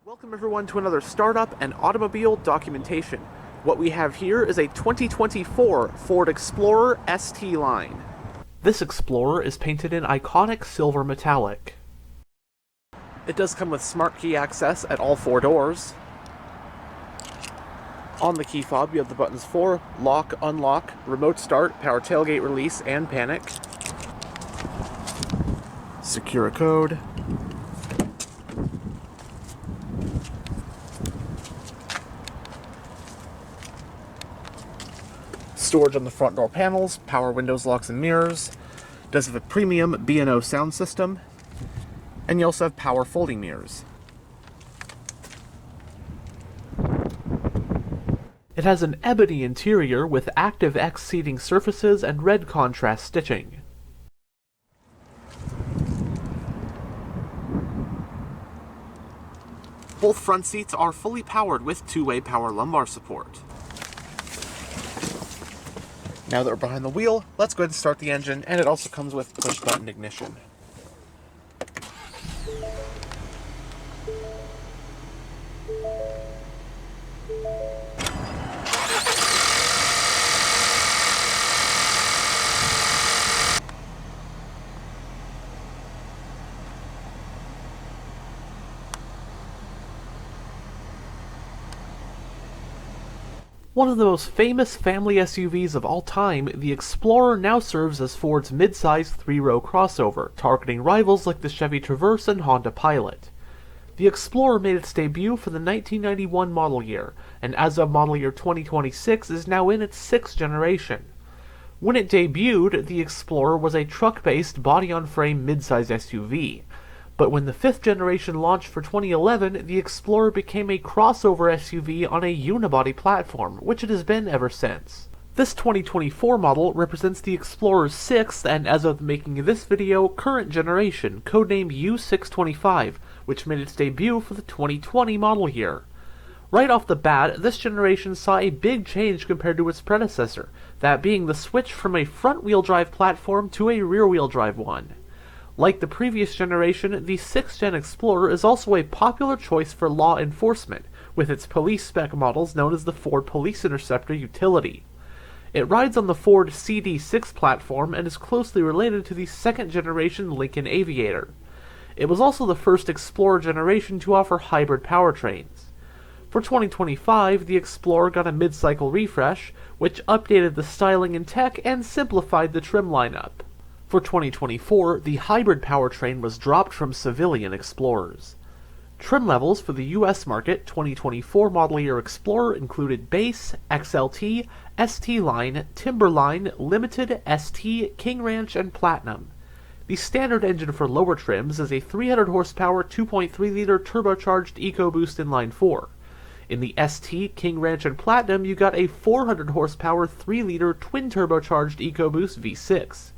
Welcome everyone to another startup and automobile documentation. What we have here is a 2024 Ford Explorer ST line. This Explorer is painted in iconic silver metallic. It does come with smart key access at all four doors. On the key fob you have the buttons for lock, unlock, remote start, power tailgate release, and panic. Secure a code. Storage on the front door panels, power windows, locks, and mirrors. Does have a premium B&O sound system, and you also have power folding mirrors. It has an ebony interior with Active X seating surfaces and red contrast stitching. Both front seats are fully powered with two-way power lumbar support. Now that we're behind the wheel, let's go ahead and start the engine, and it also comes with push-button ignition. One of the most famous family SUVs of all time, the Explorer now serves as Ford's mid-size three-row crossover, targeting rivals like the Chevy Traverse and Honda Pilot. The Explorer made its debut for the 1991 model year, and as of model year 2026 is now in its sixth generation. When it debuted, the Explorer was a truck-based, body-on-frame mid-size SUV. But when the fifth generation launched for 2011, the Explorer became a crossover SUV on a unibody platform, which it has been ever since. This 2024 model represents the Explorer's sixth, and as of making this video, current generation, codenamed U625, which made its debut for the 2020 model year. Right off the bat, this generation saw a big change compared to its predecessor, that being the switch from a front-wheel drive platform to a rear-wheel drive one. Like the previous generation, the 6th Gen Explorer is also a popular choice for law enforcement, with its police spec models known as the Ford Police Interceptor utility. It rides on the Ford CD6 platform and is closely related to the 2nd generation Lincoln Aviator. It was also the first Explorer generation to offer hybrid powertrains. For 2025, the Explorer got a mid-cycle refresh, which updated the styling and tech and simplified the trim lineup. For 2024, the hybrid powertrain was dropped from civilian Explorers. Trim levels for the US market 2024 model year Explorer included Base, XLT, ST Line, Timberline, Limited, ST, King Ranch, and Platinum. The standard engine for lower trims is a 300 horsepower 2.3-liter turbocharged EcoBoost inline 4. In the ST, King Ranch, and Platinum, you got a 400 horsepower 3-liter twin turbocharged EcoBoost V6.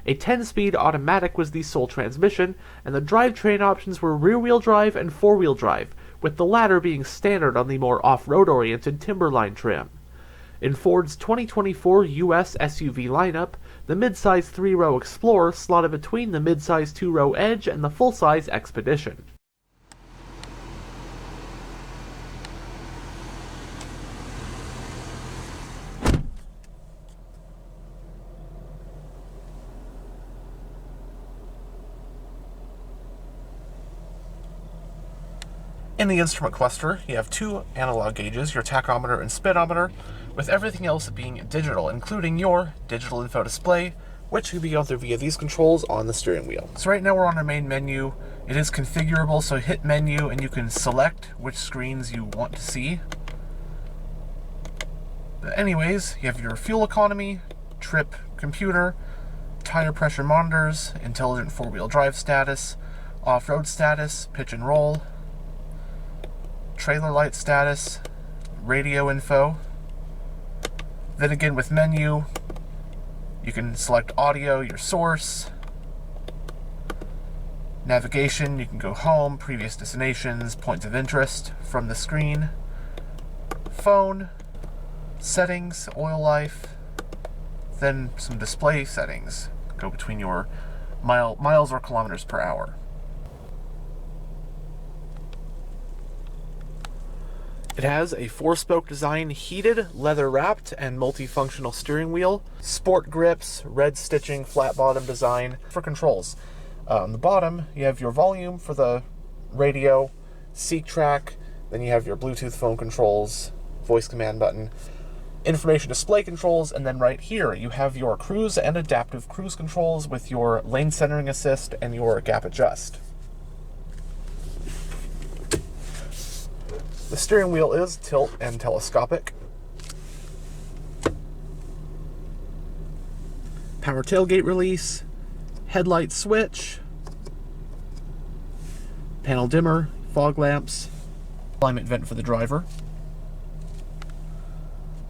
A 10-speed automatic was the sole transmission, and the drivetrain options were rear-wheel drive and four-wheel drive, with the latter being standard on the more off-road-oriented Timberline trim. In Ford's 2024 US SUV lineup, the mid-size 3-row Explorer slotted between the mid-size 2-row Edge and the full-size Expedition. In the instrument cluster, you have two analog gauges, your tachometer and speedometer, with everything else being digital, including your digital info display, which can be gone through via these controls on the steering wheel. So right now we're on our main menu. It is configurable, so hit menu and you can select which screens you want to see. But anyways, you have your fuel economy, trip computer, tire pressure monitors, intelligent four-wheel drive status, off-road status, pitch and roll, trailer light status, radio info. Then again with menu, you can select audio, your source, navigation, you can go home, previous destinations, points of interest from the screen, phone, settings, oil life, then some display settings, go between your miles or kilometers per hour. It has a 4-spoke design, heated, leather-wrapped, and multifunctional steering wheel, sport grips, red stitching, flat bottom design for controls. On the bottom, you have your volume for the radio, seat track, then you have your Bluetooth phone controls, voice command button, information display controls, and then right here you have your cruise and adaptive cruise controls with your lane centering assist and your gap adjust. The steering wheel is tilt and telescopic. Power tailgate release, headlight switch, panel dimmer, fog lamps, climate vent for the driver.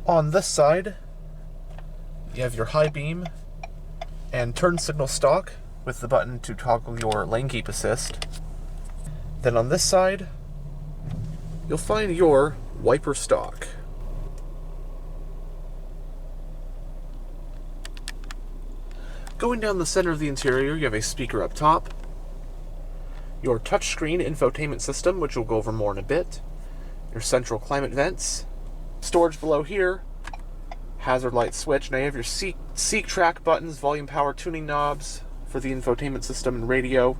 On this side, you have your high beam and turn signal stalk with the button to toggle your lane keep assist. Then on this side, you'll find your wiper stalk. Going down the center of the interior, you have a speaker up top, your touchscreen infotainment system, which we'll go over more in a bit, your central climate vents, storage below here, hazard light switch. Now you have your seat track buttons, volume power tuning knobs for the infotainment system and radio.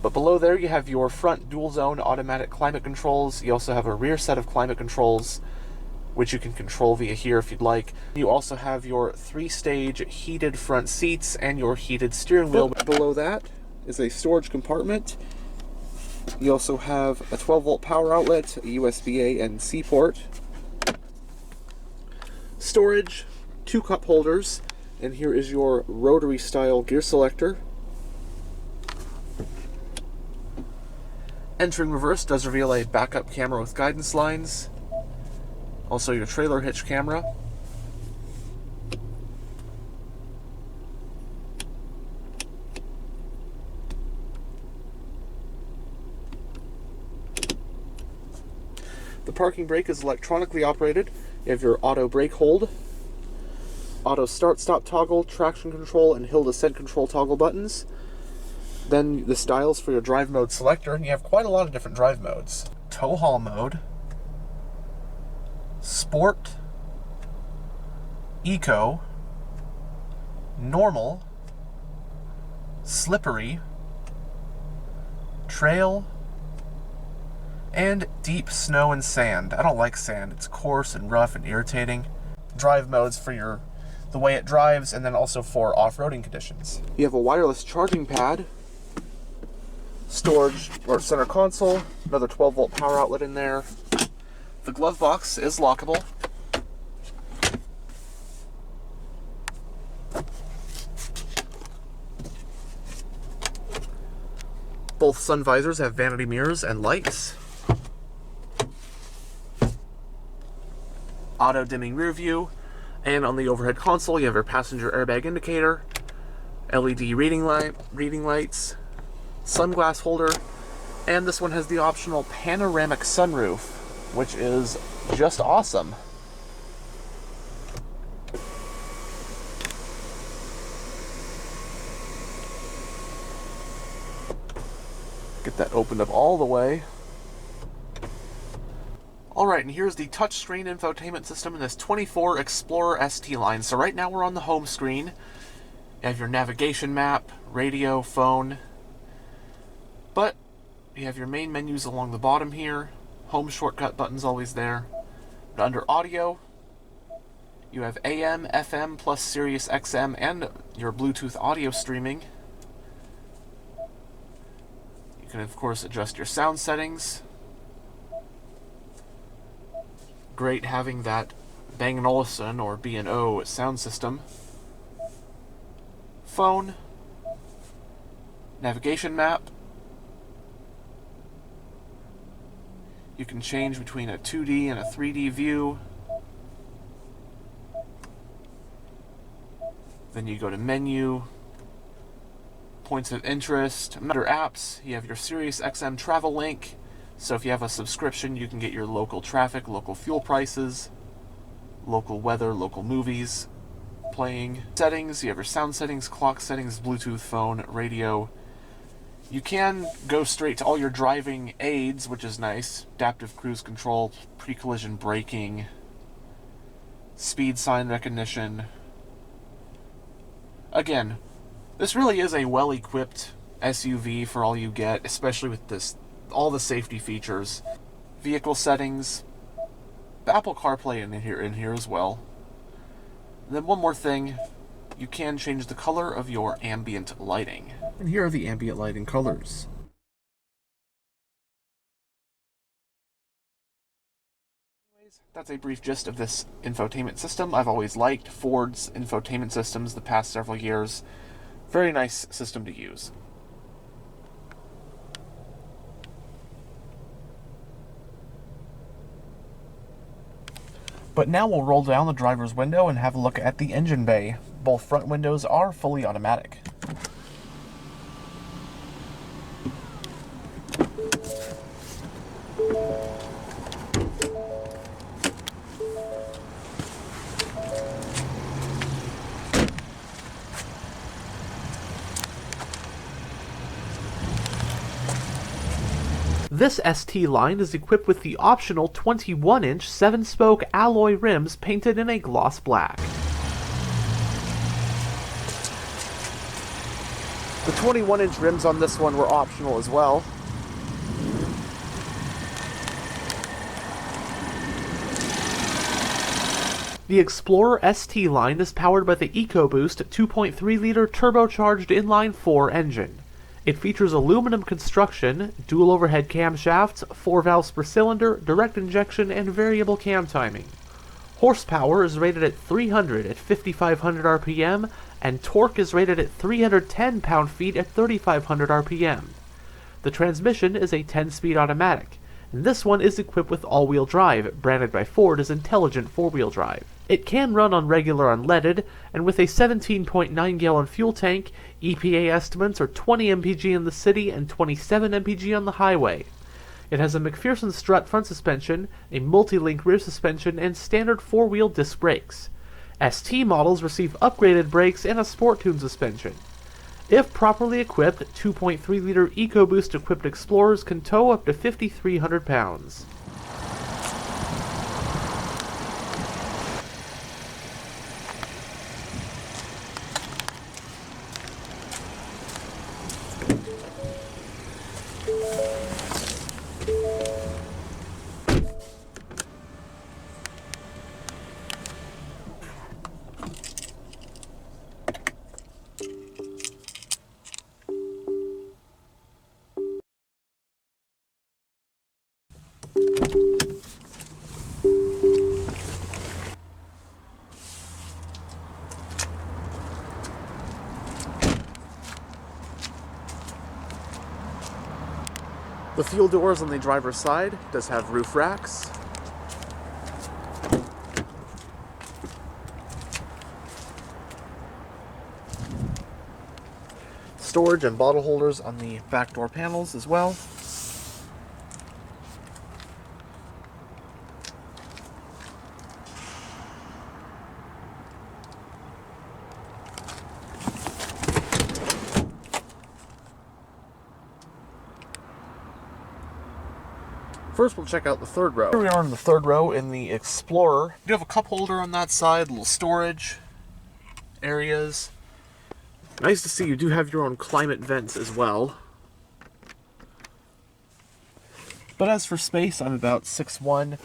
But below there you have your front dual zone automatic climate controls. You also have a rear set of climate controls, which you can control via here if you'd like. You also have your 3-stage heated front seats and your heated steering wheel. Below that is a storage compartment. You also have a 12-volt power outlet, a USB-A and C port. Storage, 2 cup holders, and here is your rotary style gear selector. Entering reverse does reveal a backup camera with guidance lines. Also your trailer hitch camera. The parking brake is electronically operated. You have your auto brake hold, auto start-stop toggle, traction control, and hill descent control toggle buttons. Then the styles for your drive mode selector, and you have quite a lot of different drive modes. Tow haul mode, sport, eco, normal, slippery, trail, and deep snow and sand. I don't like sand. It's coarse and rough and irritating. Drive modes for the way it drives, and then also for off-roading conditions. You have a wireless charging pad, storage or center console, another 12-volt power outlet in there. The glove box is lockable. Both sun visors have vanity mirrors and lights. Auto dimming rear view, and on the overhead console you have your passenger airbag indicator, LED reading lights, sunglass holder, and this one has the optional panoramic sunroof, which is just awesome. Get that opened up all the way. Alright, and here's the touchscreen infotainment system in this 24 Explorer ST line. So right now we're on the home screen. You have your navigation map, radio, phone. But you have your main menus along the bottom here. Home shortcut button's always there. But under audio, you have AM, FM, plus Sirius XM, and your Bluetooth audio streaming. You can, of course, adjust your sound settings. Great having that Bang & Olufsen or B&O sound system. Phone, navigation map. You can change between a 2D and a 3D view. Then you go to menu, points of interest. Under apps, you have your Sirius XM travel link. So if you have a subscription, you can get your local traffic, local fuel prices, local weather, local movies playing. Settings, you have your sound settings, clock settings, Bluetooth phone, radio. You can go straight to all your driving aids, which is nice. Adaptive cruise control, pre-collision braking, speed sign recognition. Again, this really is a well-equipped SUV for all you get, especially with all the safety features. Vehicle settings, Apple CarPlay in here as well. And then one more thing, you can change the color of your ambient lighting. And here are the ambient lighting colors. Anyways, that's a brief gist of this infotainment system. I've always liked Ford's infotainment systems the past several years. Very nice system to use. But now we'll roll down the driver's window and have a look at the engine bay. Both front windows are fully automatic. This ST line is equipped with the optional 21-inch 7-spoke alloy rims painted in a gloss black. The 21-inch rims on this one were optional as well. The Explorer ST line is powered by the EcoBoost 2.3-liter turbocharged inline-4 engine. It features aluminum construction, dual overhead camshafts, 4 valves per cylinder, direct injection, and variable cam timing. Horsepower is rated at 300 at 5,500 RPM, and torque is rated at 310 pound-feet at 3,500 RPM. The transmission is a 10-speed automatic, and this one is equipped with all-wheel drive, branded by Ford as Intelligent 4-wheel drive. It can run on regular unleaded, and with a 17.9-gallon fuel tank, EPA estimates are 20 mpg in the city and 27 mpg on the highway. It has a McPherson strut front suspension, a multi-link rear suspension, and standard 4-wheel disc brakes. ST models receive upgraded brakes and a Sport Tune suspension. If properly equipped, 2.3-liter EcoBoost-equipped Explorers can tow up to 5,300 pounds. The fuel doors on the driver's side does have roof racks. Storage and bottle holders on the back door panels as well. First, we'll check out the third row. Here we are in the third row in the Explorer. You have a cup holder on that side, little storage areas. Nice to see you do have your own climate vents as well. But as for space, I'm about 6'1".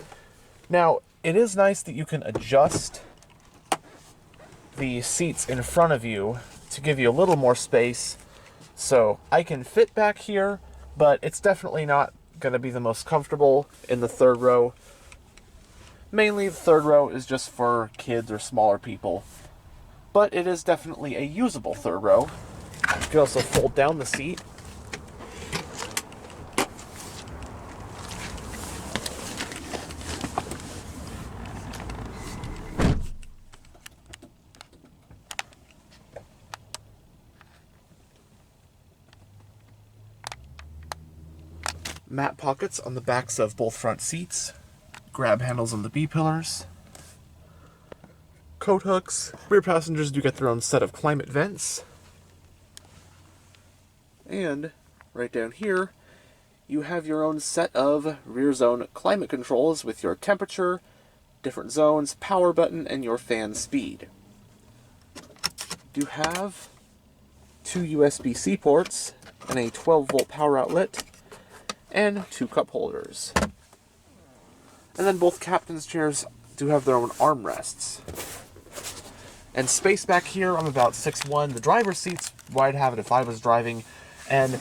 Now, it is nice that you can adjust the seats in front of you to give you a little more space. So I can fit back here, but it's definitely not going to be the most comfortable in the third row. Mainly the third row is just for kids or smaller people, but it is definitely a usable third row. You can also fold down the seat. Mat pockets on the backs of both front seats, grab handles on the B-pillars, coat hooks. Rear passengers do get their own set of climate vents, and right down here, you have your own set of rear zone climate controls with your temperature, different zones, power button, and your fan speed. You have 2 USB-C ports and a 12-volt power outlet and 2 cup holders. And then both captain's chairs do have their own armrests. And space back here, I'm about 6'1". The driver's seat's where I'd have it if I was driving. And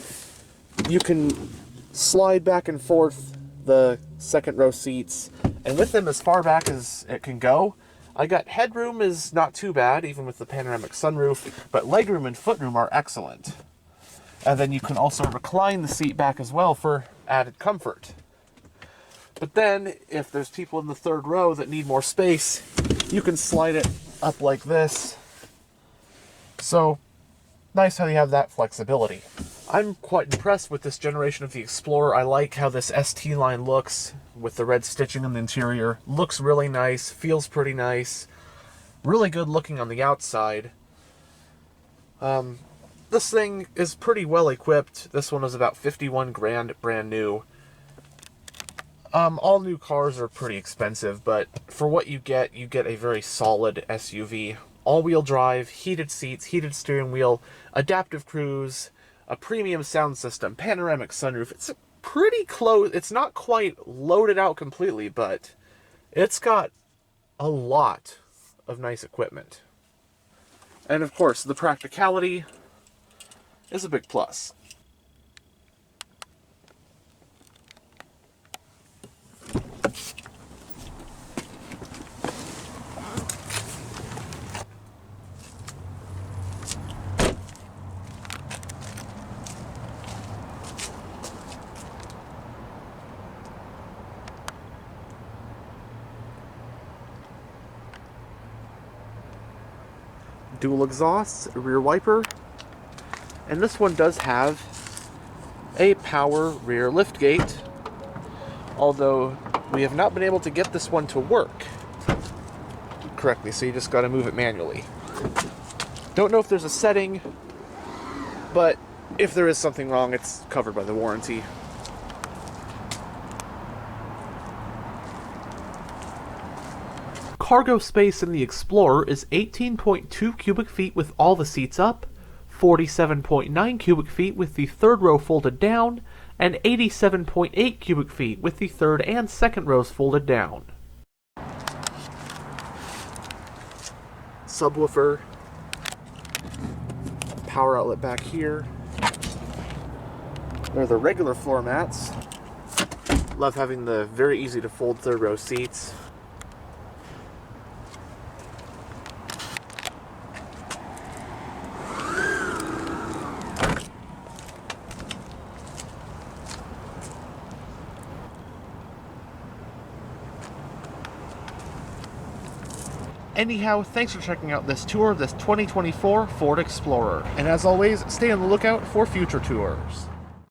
you can slide back and forth the second row seats. And with them as far back as it can go, I got headroom is not too bad, even with the panoramic sunroof. But legroom and footroom are excellent. And then you can also recline the seat back as well for added comfort. But then, if there's people in the third row that need more space, you can slide it up like this. So, nice how you have that flexibility. I'm quite impressed with this generation of the Explorer. I like how this ST line looks with the red stitching on the interior. Looks really nice, feels pretty nice. Really good looking on the outside. This thing is pretty well equipped. This one was about 51 grand brand new. All new cars are pretty expensive, but for what you get a very solid SUV. All-wheel drive, heated seats, heated steering wheel, adaptive cruise, a premium sound system, panoramic sunroof. It's pretty close. It's not quite loaded out completely, but it's got a lot of nice equipment. And of course, the practicality is a big plus. Dual exhausts, rear wiper, and this one does have a power rear liftgate, although we have not been able to get this one to work correctly, so you just got to move it manually. Don't know if there's a setting, but if there is something wrong, it's covered by the warranty. Cargo space in the Explorer is 18.2 cubic feet with all the seats up, 47.9 cubic feet with the third row folded down, and 87.8 cubic feet with the third and second rows folded down. Subwoofer, power outlet back here. There are the regular floor mats. Love having the very easy to fold third row seats. Anyhow, thanks for checking out this tour of this 2024 Ford Explorer. And as always, stay on the lookout for future tours.